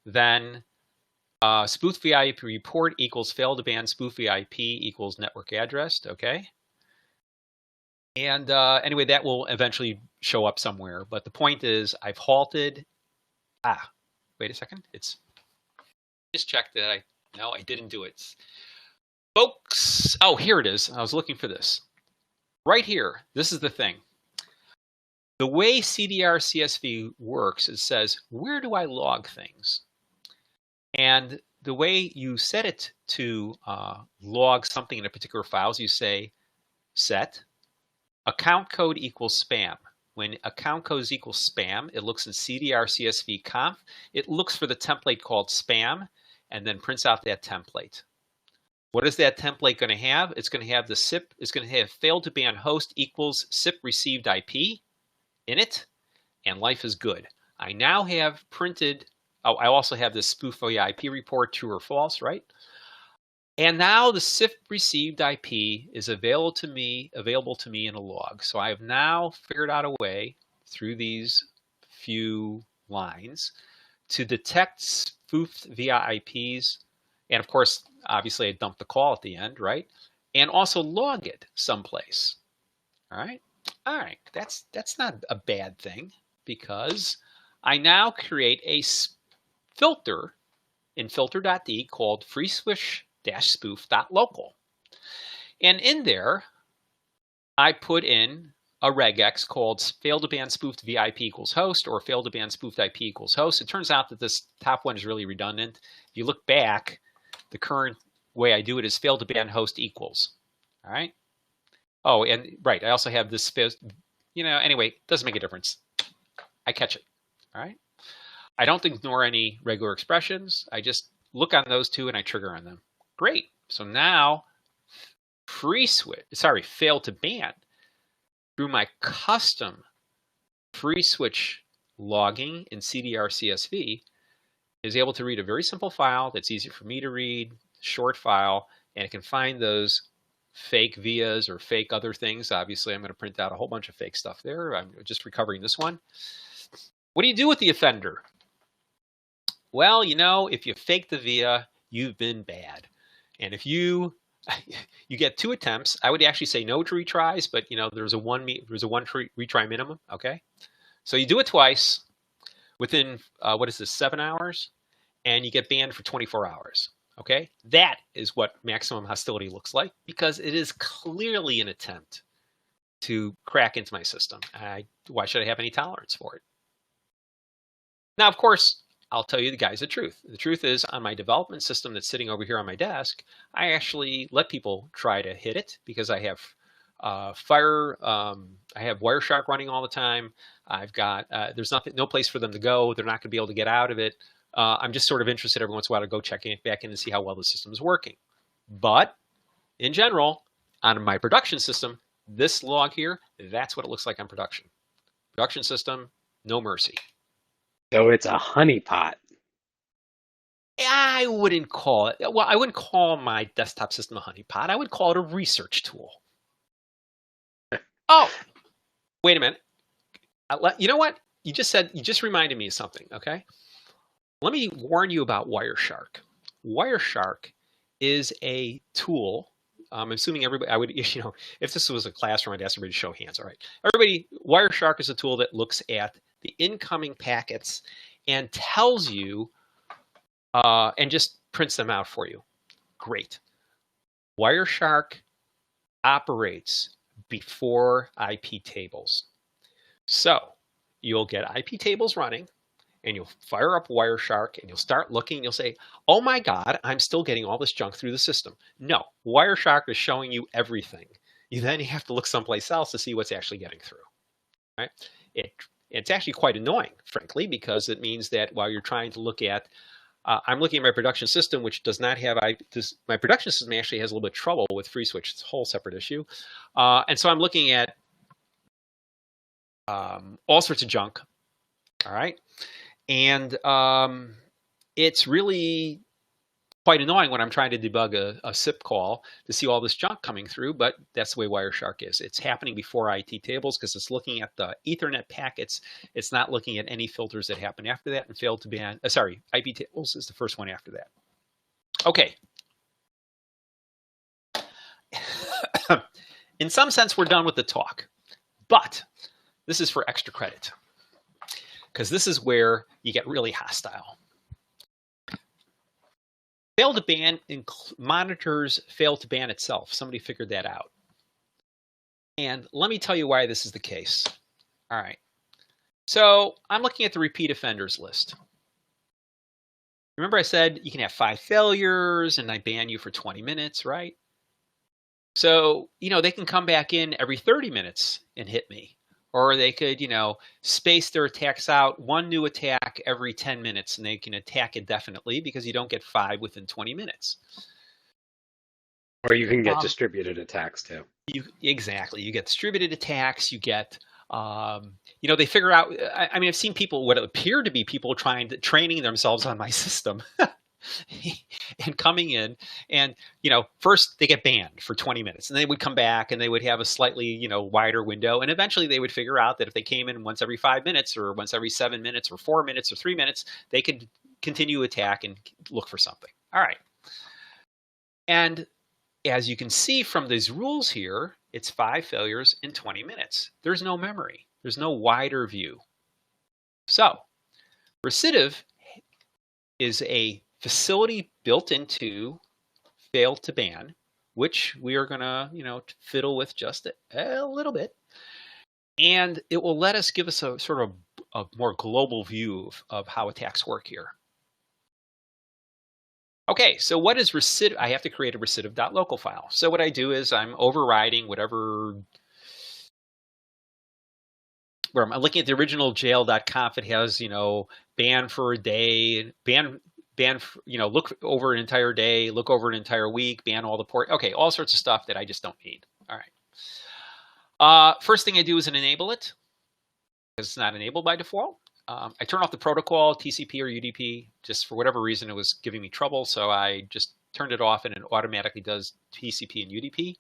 then spoofed via IP report equals failed to ban spoofed via IP equals network addressed, okay? And anyway, that will eventually show up somewhere. But the point is, I've halted. Wait a second. It's just check that no, I didn't do it. Folks, oh, here it is. I was looking for this. Right here, this is the thing. The way CDR CSV works, it says, where do I log things? And the way you set it to log something in a particular file is you say set account code equals spam. When account code equals spam, it looks in CDR CSV conf. It looks for the template called spam and then prints out that template. What is that template going to have? It's going to have the SIP. It's going to have failed to ban host equals SIP received IP in it, and life is good. I now have printed. Oh, I also have this spoof via IP report, true or false, right? And now the SIP received IP is available to me in a log. So I have now figured out a way through these few lines to detect spoofed via IPs. And of course, obviously I dump the call at the end, right? And also log it someplace. All right. All right. That's not a bad thing, because I now create a filter in filter.d called FreeSWITCH-spoof.local. And in there, I put in a regex called failed to ban spoofed via IP equals host or failed to ban spoofed IP equals host. It turns out that this top one is really redundant. If you look back, the current way I do it is failed to ban host equals. All right. Oh, and right, I also have this, anyway, it doesn't make a difference. I catch it. All right. I don't ignore any regular expressions. I just look on those two and I trigger on them. Great. So now failed to ban through my custom FreeSWITCH logging in CDR CSV is able to read a very simple file that's easy for me to read, short file, and it can find those fake vias or fake other things. Obviously, I'm going to print out a whole bunch of fake stuff there. I'm just recovering this one. What do you do with the offender? Well, if you fake the via, you've been bad. And if you get 2 attempts, I would actually say no to retries, but there's a one retry minimum. Okay, so you do it twice within 7 hours, and you get banned for 24 hours. Okay, that is what maximum hostility looks like, because it is clearly an attempt to crack into my system. Why should I have any tolerance for it? Now, of course, I'll tell you guys the truth. The truth is, on my development system that's sitting over here on my desk, I actually let people try to hit it because I have I have Wireshark running all the time. I've got there's no place for them to go. They're not going to be able to get out of it. I'm just sort of interested every once in a while to go check it back in and see how well the system is working. But in general, on my production system, this log here, that's what it looks like on production. Production system, no mercy. So it's a honeypot. I wouldn't call it, well, I wouldn't call my desktop system a honeypot. I would call it a research tool. Oh, wait a minute. You know what? You just reminded me of something, okay? Let me warn you about Wireshark. Wireshark is a tool. I'm assuming everybody, if this was a classroom, I'd ask everybody to show hands. All right. Everybody, Wireshark is a tool that looks at the incoming packets and tells you, and just prints them out for you. Great. Wireshark operates before IP tables. So you'll get IP tables running, and you'll fire up Wireshark, and you'll start looking, and you'll say, oh my God, I'm still getting all this junk through the system. No, Wireshark is showing you everything. You then have to look someplace else to see what's actually getting through. Right? It's actually quite annoying, frankly, because it means that while you're trying to look at I'm looking at my production system, which does not have, my production system actually has a little bit of trouble with FreeSWITCH. It's a whole separate issue. And so I'm looking at all sorts of junk, all right? And it's really quite annoying when I'm trying to debug a SIP call to see all this junk coming through, but that's the way Wireshark is. It's happening before IT tables because it's looking at the Ethernet packets. It's not looking at any filters that happen after that and failed to ban. Sorry, IP tables is the first one after that. Okay. In some sense, we're done with the talk, but this is for extra credit because this is where you get really hostile. Fail to ban monitors fail to ban itself. Somebody figured that out. And let me tell you why this is the case. All right. So I'm looking at the repeat offenders list. Remember I said you can have 5 failures and I ban you for 20 minutes, right? So, they can come back in every 30 minutes and hit me. Or they could, space their attacks out, one new attack every 10 minutes, and they can attack indefinitely because you don't get 5 within 20 minutes. Or you can get distributed attacks too. Exactly. You get distributed attacks. You get, they figure out, I've seen people, what appear to be people training themselves on my system. And coming in and, first they get banned for 20 minutes and they would come back and they would have a slightly, wider window. And eventually they would figure out that if they came in once every 5 minutes or once every 7 minutes or 4 minutes or 3 minutes, they could continue attack and look for something. All right. And as you can see from these rules here, it's 5 failures in 20 minutes. There's no memory. There's no wider view. So recidiv is a facility built into fail to ban, which we are going to, fiddle with just a little bit. And it will give us a sort of a more global view of how attacks work here. Okay, so what is recidiv? I have to create a recidiv.local file. So what I do is I'm overriding whatever, where I'm looking at the original jail.conf. It has, ban for a day, ban, look over an entire day, look over an entire week, ban all the port. Okay, all sorts of stuff that I just don't need. All right. First thing I do is enable it because it's not enabled by default. I turn off the protocol, TCP or UDP, just for whatever reason it was giving me trouble. So I just turned it off and it automatically does TCP and UDP.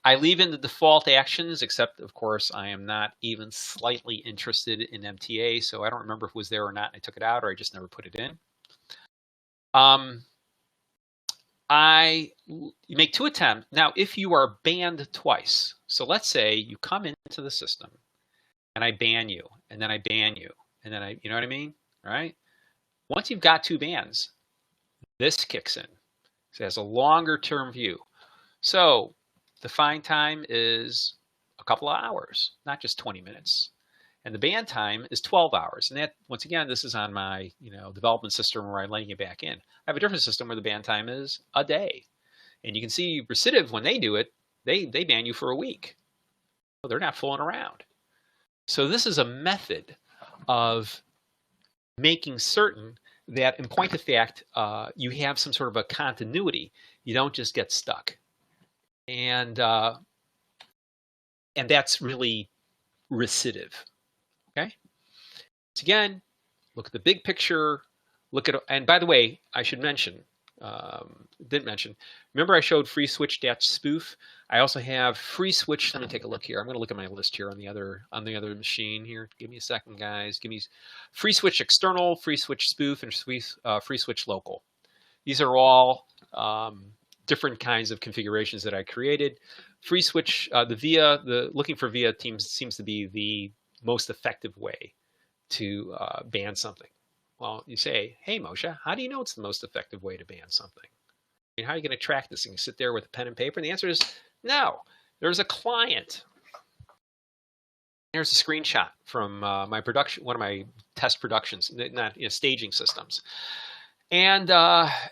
I leave in the default actions, except of course I am not even slightly interested in MTA. So I don't remember if it was there or not. And I took it out or I just never put it in. You make 2 attempts. Now, if you are banned twice, so let's say you come into the system and I ban you, and then I ban you, and then you know what I mean? All right. Once you've got 2 bans, this kicks in. So it has a longer term view. So the fine time is a couple of hours, not just 20 minutes. And the ban time is 12 hours. And that, once again, this is on my development system where I'm letting it back in. I have a different system where the ban time is a day. And you can see recidiv, when they do it, they ban you for a week. So they're not fooling around. So this is a method of making certain that, in point of fact, you have some sort of a continuity. You don't just get stuck. And that's really recidiv. Okay. So again, look at the big picture. Look at, and by the way, I should mention, didn't mention. Remember, I showed FreeSWITCH-spoof. I also have FreeSWITCH. Let me take a look here. I'm going to look at my list here on the other machine here. Give me a second, guys. Give me FreeSWITCH external, FreeSWITCH spoof, and FreeSWITCH local. These are all different kinds of configurations that I created. FreeSWITCH, looking for VIA seems to be the most effective way to ban something. Well, you say, hey, Moshe, how do you know it's the most effective way to ban something? I mean, how are you going to track this thing? You sit there with a pen and paper? And the answer is no. There's a client. Here's a screenshot from my production, one of my test productions, not staging systems. And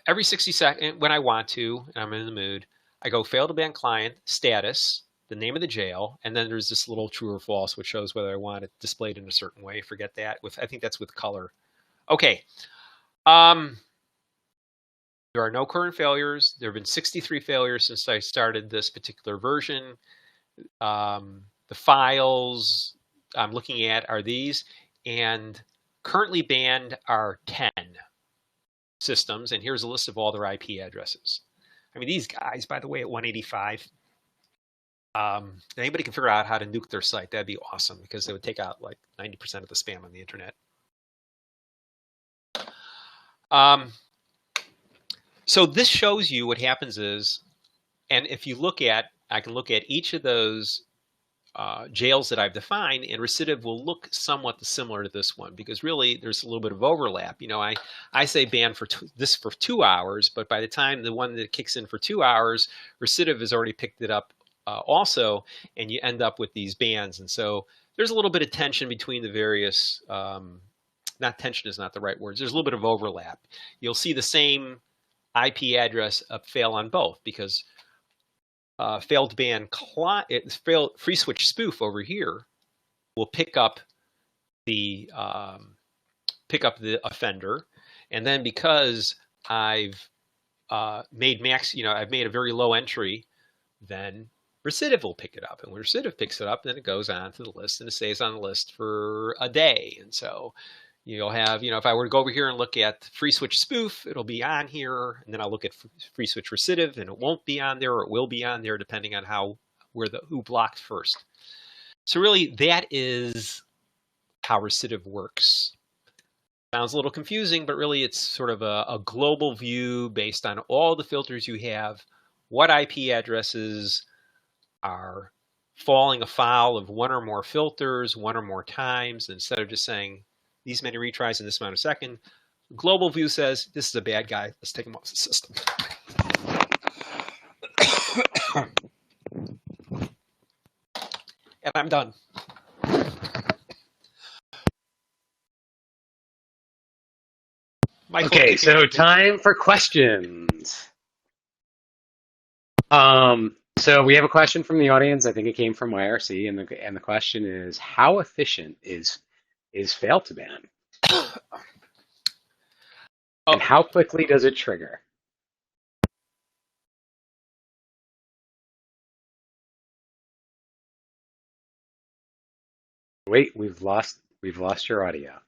every 60 seconds, when I want to, and I'm in the mood, I go fail to ban client, status, the name of the jail, and then there's this little true or false, which shows whether I want it displayed in a certain way. Forget that. I think that's with color. Okay. There are no current failures. There have been 63 failures since I started this particular version. The files I'm looking at are these, and currently banned are 10 systems, and here's a list of all their IP addresses. I mean, these guys, by the way, at 185, anybody can figure out how to nuke their site, that'd be awesome, because they would take out like 90% of the spam on the internet. So this shows you what happens is, and if you look at, I can look at each of those jails that I've defined, and recidiv will look somewhat similar to this one, because really there's a little bit of overlap. You know, I say ban for this for 2 hours, but by the time the one that kicks in for 2 hours, recidiv has already picked it up also, and you end up with these bans. And so there's a little bit of tension between the various, not tension is not the right words, there's a little bit of overlap. You'll see the same IP address fail on both, because failed ban FreeSWITCH spoof over here will pick up the offender, and then because I've made I've made a very low entry, then recidiv will pick it up, and when recidiv picks it up, then it goes on to the list, and it stays on the list for a day. And so you'll have, if I were to go over here and look at FreeSWITCH spoof, it'll be on here, and then I'll look at FreeSWITCH recidiv, and it won't be on there, or it will be on there, depending on who blocked first. So really, that is how recidiv works. Sounds a little confusing, but really it's sort of a global view based on all the filters you have, what IP addresses are falling afoul of one or more filters, one or more times, instead of just saying, these many retries in this amount of second. Global view says, this is a bad guy. Let's take him off the system. And I'm done. Michael, okay, so time for questions. So we have a question from the audience. I think it came from IRC, and the question is, how efficient is fail to ban? And how quickly does it trigger? Wait, we've lost your audio.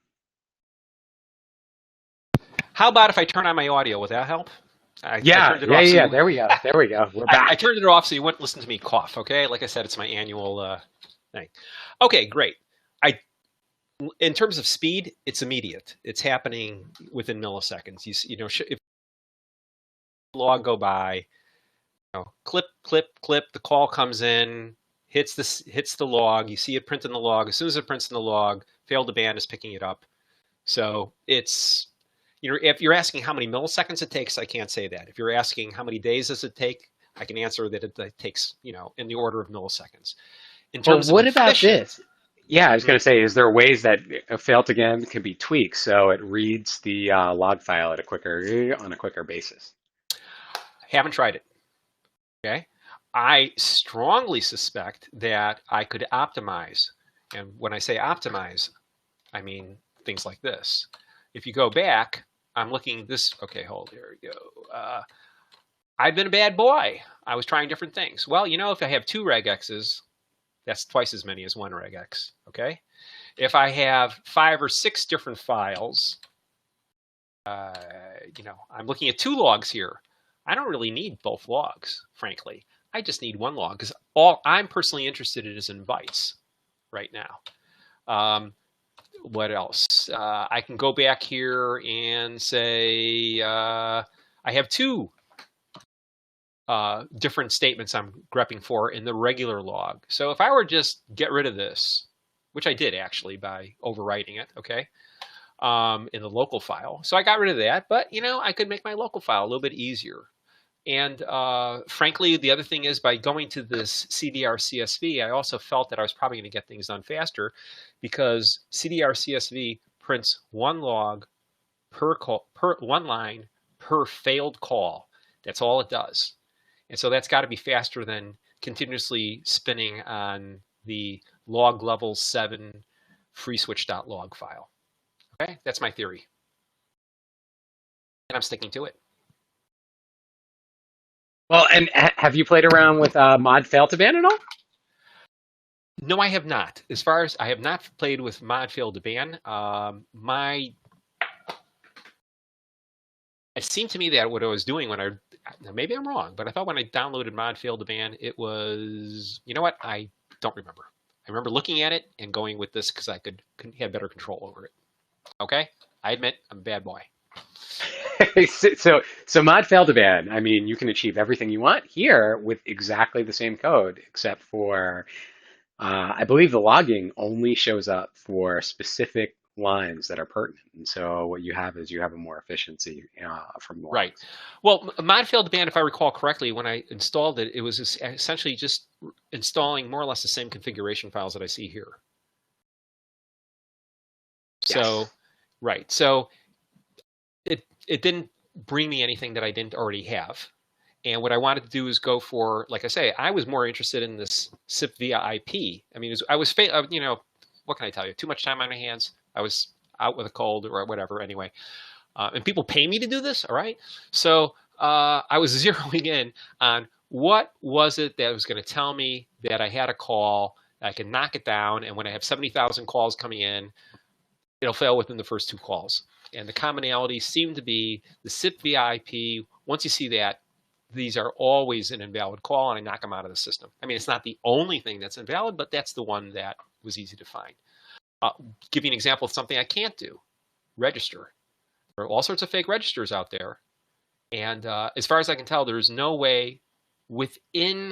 How about if I turn on my audio? Would that help? Yeah. There we go. We're back. I turned it off so you wouldn't listen to me cough. Okay, like I said, it's my annual thing. Okay, great. In terms of speed, it's immediate. It's happening within milliseconds. If log go by, clip, the call comes in, hits the log. You see it print in the log. As soon as it prints in the log, failed to ban is picking it up. So it's, if you're asking how many milliseconds it takes, I can't say that. If you're asking how many days does it take, I can answer that it takes, in the order of milliseconds. In terms of what about this? Yeah, I was going to say, is there ways that a fail to ban can be tweaked so it reads the log file on a quicker basis? Haven't tried it. Okay, I strongly suspect that I could optimize, and when I say optimize, I mean things like this. If you go back, I'm looking at this. Okay, there we go. I've been a bad boy. I was trying different things. Well, if I have 2 regexes, that's twice as many as 1 regex, okay? If I have 5 or 6 different files, I'm looking at 2 logs here. I don't really need both logs, frankly. I just need 1 log, because all I'm personally interested in is in bytes right now. What else? I can go back here and say I have 2 different statements I'm grepping for in the regular log. So if I were just get rid of this, which I did actually by overwriting it, okay, in the local file. So I got rid of that, but I could make my local file a little bit easier. And frankly, the other thing is, by going to this CDR CSV, I also felt that I was probably going to get things done faster, because CDR CSV prints 1 log per 1 line per failed call. That's all it does. And so that's got to be faster than continuously spinning on the log level 7 freeswitch.log file. Okay, that's my theory. And I'm sticking to it. Well, and have you played around with mod fail to ban at all? No, I have not. As far as I have not played with mod fail to ban, it seemed to me that what I was doing when maybe I'm wrong, but I thought when I downloaded mod fail to ban, it was, you know what? I don't remember. I remember looking at it and going with this because I could have better control over it. Okay, I admit I'm a bad boy. So mod fail to ban. I mean, you can achieve everything you want here with exactly the same code, except for I believe the logging only shows up for specific lines that are pertinent. And so what you have is you have a more efficiency from logs. Right. Well, mod fail to ban, if I recall correctly, when I installed it, it was essentially just installing more or less the same configuration files that I see here. So, Yes. right. So it didn't bring me anything that I didn't already have. And what I wanted to do is go for, like I say, I was more interested in this SIP via IP. I mean, you know, what can I tell you? Too much time on my hands. I was out with a cold or whatever anyway. And people pay me to do this, all right? So I was zeroing in on what was it that was going to tell me that I had a call, I can knock it down, and when I have 70,000 calls coming in, it'll fail within the first 2 calls. And the commonality seemed to be the SIP via IP. Once you see that, these are always an invalid call, and I knock them out of the system. I mean, it's not the only thing that's invalid, but that's the one that was easy to find. Give you an example of something I can't do. Register. There are all sorts of fake registers out there. And as far as I can tell, there's no way within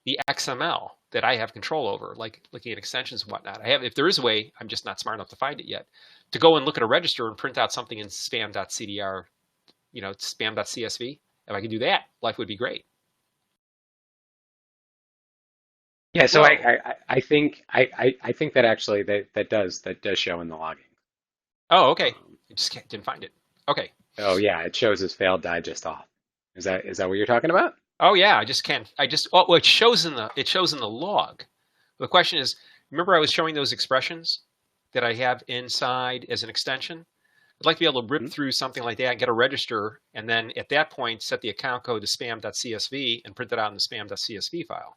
the XML that I have control over, like looking at extensions and whatnot. If there is a way, I'm just not smart enough to find it yet, to go and look at a register and print out something in spam.cdr, you know, spam.csv. If I could do that, life would be great. Yeah, so I think that actually that does show in the logging. Oh, okay. I just didn't find it. Okay. Oh yeah, it shows as failed digest off. Is that what you're talking about? Oh yeah, I just can't. Well, it shows in the log. The question is, remember I was showing those expressions that I have inside as an extension? I'd like to be able to rip through something like that, get a register, and then at that point set the account code to spam.csv and print it out in the spam.csv file.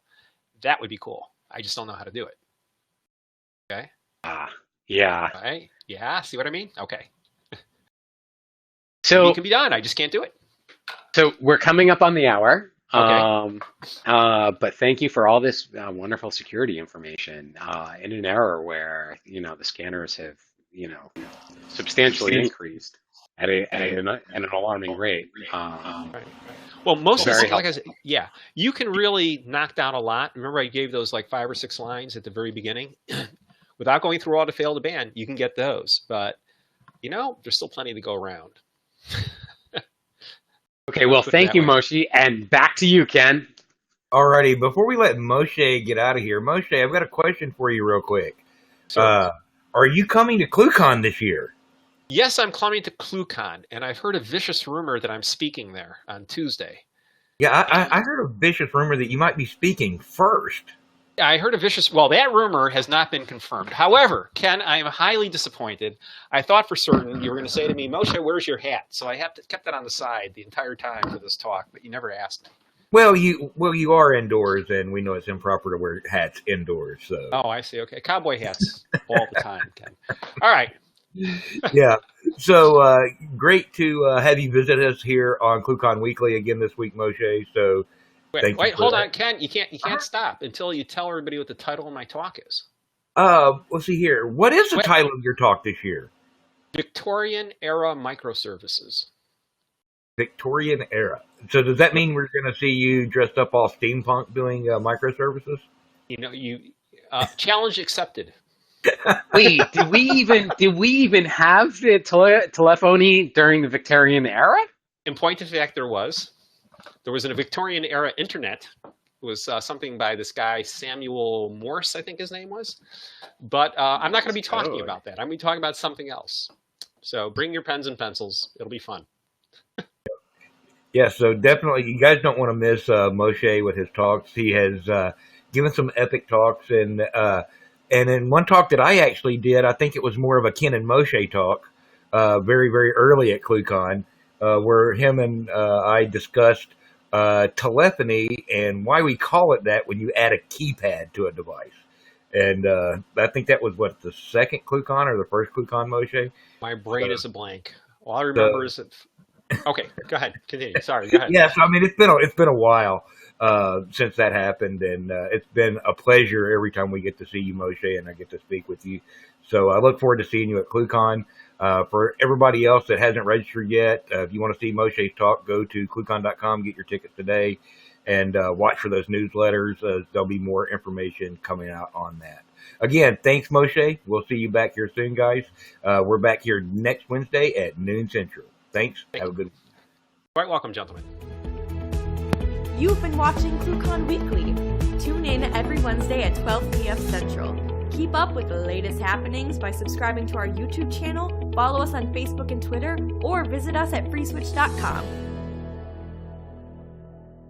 That would be cool. I just don't know how to do it. Okay. Yeah. Right. Yeah. See what I mean? Okay. So it can be done. I just can't do it. So we're coming up on the hour. Okay. But thank you for all this wonderful security information in an era where, you know, the scanners have, you know, substantially increased at an alarming rate. Right. Well, most of the, like I said, yeah, you can really knock down a lot. Remember, I gave those like 5 or 6 lines at the very beginning. Without going through all the fail to ban, you can get those. But, you know, there's still plenty to go around. Okay, well, thank you, Moshe. And back to you, Ken. Alrighty, before we let Moshe get out of here, Moshe, I've got a question for you real quick. Sure. Are you coming to ClueCon this year? Yes, I'm coming to ClueCon, and I've heard a vicious rumor that I'm speaking there on Tuesday. Yeah, I heard a vicious rumor that you might be speaking first. I heard well, that rumor has not been confirmed. However, Ken, I am highly disappointed. I thought for certain you were going to say to me, Moshe, where's your hat? So I kept that on the side the entire time for this talk, but you never asked me. Well, you are indoors, and we know it's improper to wear hats indoors. So. Oh, I see. Okay, cowboy hats all the time, Ken. All right. Yeah. So great to have you visit us here on ClueCon Weekly again this week, Moshe. So wait, hold on, Ken. You can't stop until you tell everybody what the title of my talk is. Let's see here. What is the title of your talk this year? Victorian era microservices. Victorian era. So does that mean we're going to see you dressed up all steampunk doing microservices? You know, challenge accepted. Wait, did we even have the telephony during the Victorian era? In point of fact, there was a Victorian era internet. It was something by this guy Samuel Morse, I think his name was. But I'm not going to be talking about that. I'm going to be talking about something else. So bring your pens and pencils. It'll be fun. Yeah, so definitely, you guys don't want to miss Moshe with his talks. He has given some epic talks, and in one talk that I actually did, I think it was more of a Ken and Moshe talk, very, very early at ClueCon, where him and I discussed telephony and why we call it that when you add a keypad to a device. And I think that was, what, the second ClueCon or the first ClueCon, Moshe? My brain is a blank. All I remember is that... Okay, go ahead. Continue. Sorry, go ahead. Yes, I mean, it's been a while since that happened, and it's been a pleasure every time we get to see you, Moshe, and I get to speak with you. So I look forward to seeing you at ClueCon. For everybody else that hasn't registered yet, if you want to see Moshe's talk, go to ClueCon.com, get your tickets today, and watch for those newsletters. There'll be more information coming out on that. Again, thanks, Moshe. We'll see you back here soon, guys. We're back here next Wednesday at noon Central. Thanks. Have a good one. Quite welcome, gentlemen. You've been watching ClueCon Weekly. Tune in every Wednesday at 12 p.m. Central. Keep up with the latest happenings by subscribing to our YouTube channel, follow us on Facebook and Twitter, or visit us at FreeSWITCH.com.